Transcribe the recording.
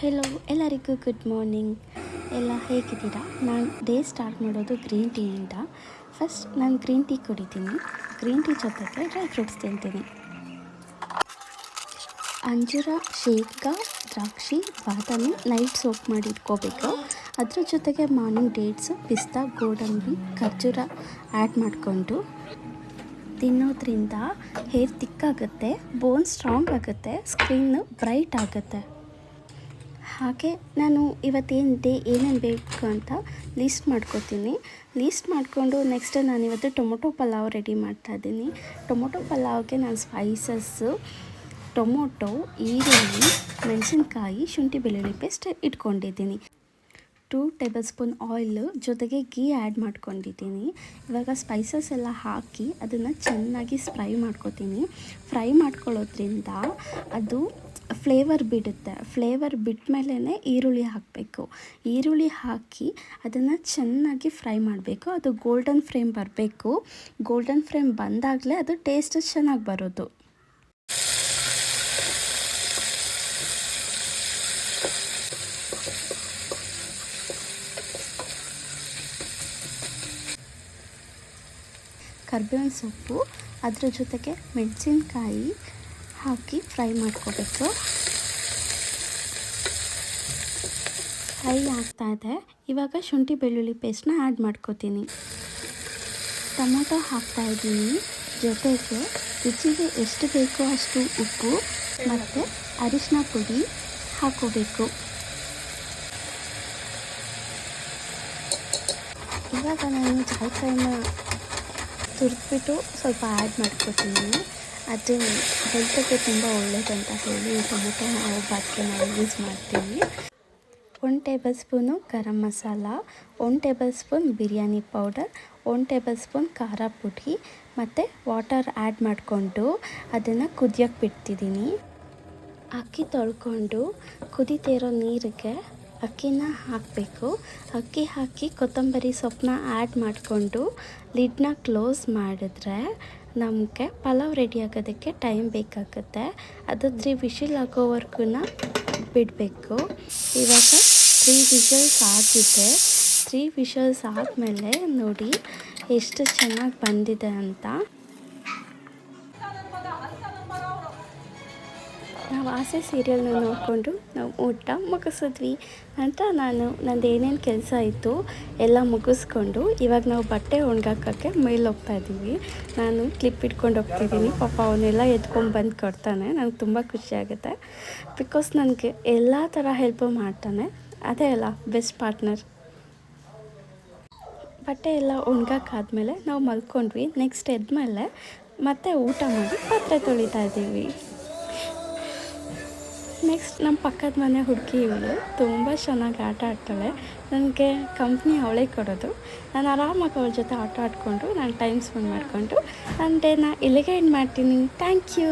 Hello ಎಲ್ಲರಿಗೂ good morning. ಎಲ್ಲ ಹೇಗಿದ್ದೀರಾ? ನಾನು ಡೇ ಸ್ಟಾರ್ಟ್ ಮಾಡೋದು ಗ್ರೀನ್ ಟೀಯಿಂದ. ಫಸ್ಟ್ ನಾನು ಗ್ರೀನ್ ಟೀ ಕುಡಿತೀನಿ. ಗ್ರೀನ್ ಟೀ ಜೊತೆಗೆ ಡ್ರೈ ಫ್ರೂಟ್ಸ್ ತಿಂತೀನಿ. ಅಂಜೂರ, ಶೇಂಗಾ, ದ್ರಾಕ್ಷಿ, ಬಾದಾಮಿ ನೈಟ್ ಸೋಪ್ ಮಾಡಿ ಇಟ್ಕೋಬೇಕು. ಅದ್ರ ಜೊತೆಗೆ ಮಾರ್ನಿಂಗ್ ಡೇಟ್ಸು, ಪಿಸ್ತಾ, ಗೋಡಂಬಿ, ಖರ್ಜೂರ ಆ್ಯಡ್ ಮಾಡಿಕೊಂಡು ತಿನ್ನೋದ್ರಿಂದ ಹೇರ್ ತಿಕ್ಕಾಗುತ್ತೆ, ಬೋನ್ ಸ್ಟ್ರಾಂಗ್ ಆಗುತ್ತೆ, ಸ್ಕಿನ್ ಬ್ರೈಟ್ ಆಗುತ್ತೆ. ಹಾಗೆ ನಾನು ಇವತ್ತೇನು ಡೇ ಏನೇನು ಬೇಕು ಅಂತ ಲೀಸ್ಟ್ ಮಾಡ್ಕೋತೀನಿ. ಲೀಸ್ಟ್ ಮಾಡಿಕೊಂಡು ನೆಕ್ಸ್ಟ್ ನಾನಿವತ್ತು ಟೊಮೊಟೊ ಪಲಾವ್ ರೆಡಿ ಮಾಡ್ತಾಯಿದ್ದೀನಿ. ಟೊಮೊಟೊ ಪಲಾವ್ಗೆ ನಾನು ಸ್ಪೈಸಸ್ಸು ಟೊಮೊಟೊ, ಈರುಳ್ಳಿ, ಮೆಣಸಿನ್ಕಾಯಿ, ಶುಂಠಿ ಬೆಳ್ಳುಳ್ಳಿ ಪೇಸ್ಟ್ ಇಟ್ಕೊಂಡಿದ್ದೀನಿ. 2 ಟೇಬಲ್ ಸ್ಪೂನ್ ಆಯಿಲ್ ಜೊತೆಗೆ ಗೀ ಆ್ಯಡ್ ಮಾಡ್ಕೊಂಡಿದ್ದೀನಿ. ಇವಾಗ ಸ್ಪೈಸಸ್ ಎಲ್ಲ ಹಾಕಿ ಅದನ್ನು ಚೆನ್ನಾಗಿ ಫ್ರೈ ಮಾಡ್ಕೊತೀನಿ. ಫ್ರೈ ಮಾಡ್ಕೊಳ್ಳೋದ್ರಿಂದ ಅದು ಫ್ಲೇವರ್ ಬಿಡುತ್ತೆ. ಫ್ಲೇವರ್ ಬಿಟ್ಟ ಮೇಲೇ ಈರುಳ್ಳಿ ಹಾಕಬೇಕು. ಈರುಳ್ಳಿ ಹಾಕಿ ಅದನ್ನು ಚೆನ್ನಾಗಿ ಫ್ರೈ ಮಾಡಬೇಕು. ಅದು ಗೋಲ್ಡನ್ ಫ್ಲೇಮ್ ಬರಬೇಕು. ಗೋಲ್ಡನ್ ಫ್ಲೇಮ್ ಬಂದಾಗಲೇ ಅದು ಟೇಸ್ಟ್ ಚೆನ್ನಾಗಿ ಬರೋದು. ಕರ್ಬೇವಿನ ಸೊಪ್ಪು, ಅದ್ರ ಜೊತೆಗೆ ಮೆಣಸಿನ್ಕಾಯಿ ಹಾಕಿ ಫ್ರೈ ಮಾಡ್ಕೋಬೇಕು. ಫ್ರೈ ಆಗ್ತಾಯಿದೆ. ಇವಾಗ ಶುಂಠಿ ಬೆಳ್ಳುಳ್ಳಿ ಪೇಸ್ಟ್ನ ಆ್ಯಡ್ ಮಾಡ್ಕೋತೀನಿ. ಟೊಮೊಟೊ ಹಾಕ್ತಾಯಿದ್ದೀನಿ. ಜೊತೆಗೆ ರುಚಿಗೆ ಎಷ್ಟು ಬೇಕೋ ಅಷ್ಟು ಉಪ್ಪು ಮತ್ತು ಅರಿಶಿನ ಪುಡಿ ಹಾಕೋಬೇಕು. ಇವಾಗ ನಾನು ಜಾಯಿಕಾಯಿನ ತುರಿದ್ಬಿಟ್ಟು ಸ್ವಲ್ಪ ಆ್ಯಡ್ ಮಾಡ್ಕೋತೀನಿ. ಅದು ಹೆಲ್ತಿಗೆ ತುಂಬ ಒಳ್ಳೆಯದಂತ ಹೇಳಿ ಟೊಮೊಟೊ ಬಾತ್ಗೆ ನಾವು ಯೂಸ್ ಮಾಡ್ತೀವಿ. 1 tablespoon garam masala, 1 tablespoon biryani powder, 1 tablespoon ಖಾರ ಪುಡಿ ಮತ್ತು ವಾಟರ್ ಆ್ಯಡ್ ಮಾಡಿಕೊಂಡು ಅದನ್ನು ಕುದಿಯೋಕ್ಕೆ ಬಿಡ್ತಿದ್ದೀನಿ. ಅಕ್ಕಿ ತೊಳ್ಕೊಂಡು ಕುದೀತಿರೋ ನೀರಿಗೆ ಅಕ್ಕಿನ ಹಾಕಬೇಕು. ಅಕ್ಕಿ ಹಾಕಿ ಕೊತ್ತಂಬರಿ ಸೊಪ್ಪನ್ನ ಆ್ಯಡ್ ಮಾಡಿಕೊಂಡು ಲಿಡ್ನ ಕ್ಲೋಸ್ ಮಾಡಿದ್ರೆ ನಮಗೆ ಪಲಾವ್ ರೆಡಿ ಆಗೋದಕ್ಕೆ ಟೈಮ್ ಬೇಕಾಗುತ್ತೆ. ಅದು 3 ವಿಷಲ್ ಆಗೋವರೆಗೂ ಬಿಡಬೇಕು. ಇವಾಗ 3 ವಿಷಲ್ಸ್ ಆಗಿದೆ. 3 ವಿಷಲ್ಸ್ ಆದಮೇಲೆ ನೋಡಿ ಎಷ್ಟು ಚೆನ್ನಾಗಿ ಬಂದಿದೆ ಅಂತ. ನಾವು ಆಸೆ ಸೀರಿಯಲ್ನ ನೋಡಿಕೊಂಡು ನಾವು ಊಟ ಮುಗಿಸಿದ್ವಿ. ನಂತರ ನಂದು ಏನೇನು ಕೆಲಸ ಇತ್ತು ಎಲ್ಲ ಮುಗಿಸ್ಕೊಂಡು ಇವಾಗ ನಾವು ಬಟ್ಟೆ ಒಣಗಾಕೋಕ್ಕೆ ಮೇಲೆ ಹೋಗ್ತಾ ಇದ್ದೀವಿ. ನಾನು ಕ್ಲಿಪ್ ಇಟ್ಕೊಂಡು ಹೋಗ್ತಿದ್ದೀನಿ. ಪಾಪ ಅವನ್ನೆಲ್ಲ ಎತ್ಕೊಂಡು ಬಂದು ಕೊಡ್ತಾನೆ. ನನಗೆ ತುಂಬ ಖುಷಿಯಾಗುತ್ತೆ. ಬಿಕಾಸ್ ನನಗೆ ಎಲ್ಲ ಥರ ಹೆಲ್ಪು ಮಾಡ್ತಾನೆ. ಅದೇ ಅಲ್ಲ ಬೆಸ್ಟ್ ಪಾರ್ಟ್ನರ್. ಬಟ್ಟೆ ಎಲ್ಲ ಒಣಗಾಕಾದ್ಮೇಲೆ ನಾವು ಮಲ್ಕೊಂಡ್ವಿ. ನೆಕ್ಸ್ಟ್ ಎದ್ಮೇಲೆ ಮತ್ತೆ ಊಟ ಮಾಡಿ ಪಾತ್ರೆ ತೊಳಿತಾ ಇದ್ದೀವಿ. ನೆಕ್ಸ್ಟ್ ನಮ್ಮ ಪಕ್ಕದ ಮನೆ ಹುಡುಗಿ ಇವಳು ತುಂಬ ಚೆನ್ನಾಗಿ ಆಟ ಆಡ್ತಾಳೆ. ನನಗೆ ಕಂಪ್ನಿ ಅವಳೇ ಕೊಡೋದು. ನಾನು ಆರಾಮಾಗಿ ಅವಳ ಜೊತೆ ಆಟ ಆಡಿಕೊಂಡು ನಾನು ಟೈಮ್ ಸ್ಪೆಂಡ್ ಮಾಡಿಕೊಂಡು ನನ್ನ ಡೇನ ಇಲ್ಲಿಗೆ ಎಂಡ್ ಮಾಡ್ತೀನಿ. Thank you.